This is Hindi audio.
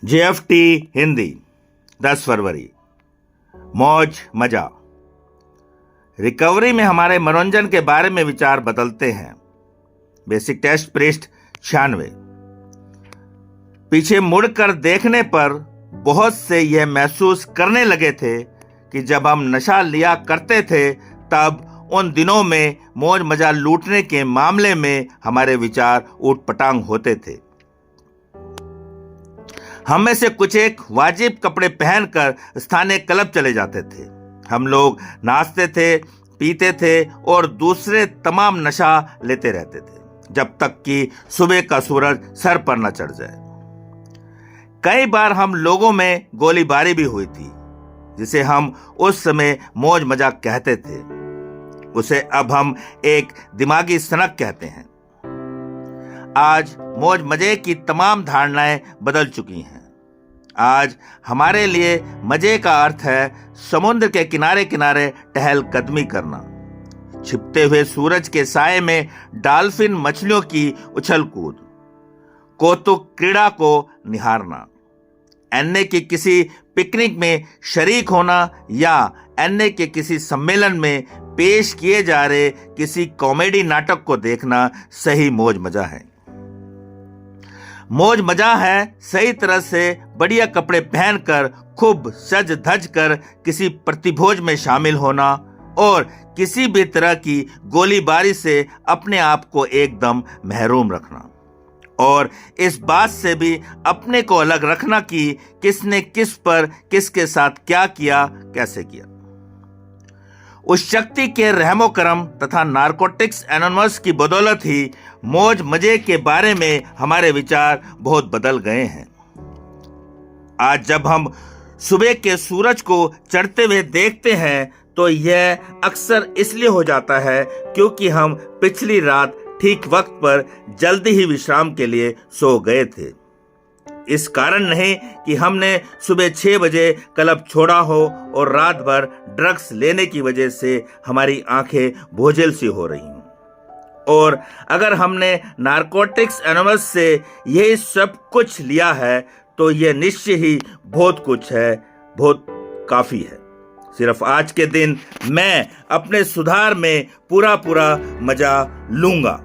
JFT हिंदी 10 फरवरी। मौज मजा। रिकवरी में हमारे मनोरंजन के बारे में विचार बदलते हैं। बेसिक टेस्ट पृष्ठ 96। पीछे मुड़कर देखने पर बहुत से यह महसूस करने लगे थे कि जब हम नशा लिया करते थे तब उन दिनों में मौज मजा लूटने के मामले में हमारे विचार ऊटपटांग होते थे। हम में से कुछ एक वाजिब कपड़े पहनकर स्थानीय क्लब चले जाते थे। हम लोग नाचते थे, पीते थे और दूसरे तमाम नशा लेते रहते थे जब तक कि सुबह का सूरज सर पर न चढ़ जाए। कई बार हम लोगों में गोलीबारी भी हुई थी, जिसे हम उस समय मौज मजा कहते थे। उसे अब हम एक दिमागी सनक कहते हैं। आज मौज मजे की तमाम धारणाएं बदल चुकी हैं। आज हमारे लिए मजे का अर्थ है समुद्र के किनारे किनारे टहल कदमी करना, छिपते हुए सूरज के साए में डॉल्फिन मछलियों की उछल कूद, कौतुक क्रीड़ा को निहारना, एनए की किसी पिकनिक में शरीक होना या एनए के किसी सम्मेलन में पेश किए जा रहे किसी कॉमेडी नाटक को देखना सही मौज मजा है। मौज मजा है सही तरह से बढ़िया कपड़े पहनकर खूब सज धज कर किसी प्रतिभोज में शामिल होना और किसी भी तरह की गोलीबारी से अपने आप को एकदम महरूम रखना और इस बात से भी अपने को अलग रखना कि किसने किस पर किसके साथ क्या किया, कैसे किया। उस शक्ति के रहमो करम तथा नारकोटिक्स एनोनिमस की बदौलत ही मौज मजे के बारे में हमारे विचार बहुत बदल गए हैं। आज जब हम सुबह के सूरज को चढ़ते हुए देखते हैं तो यह अक्सर इसलिए हो जाता है क्योंकि हम पिछली रात ठीक वक्त पर जल्दी ही विश्राम के लिए सो गए थे। इस कारण नहीं कि हमने सुबह 6 बजे क्लब छोड़ा हो और रात भर ड्रग्स लेने की वजह से हमारी आंखें बोझिल सी हो रही हों। और अगर हमने नारकोटिक्स एनोनिमस से यही सब कुछ लिया है तो यह निश्चय ही बहुत कुछ है, बहुत काफी है। सिर्फ आज के दिन मैं अपने सुधार में पूरा मजा लूंगा।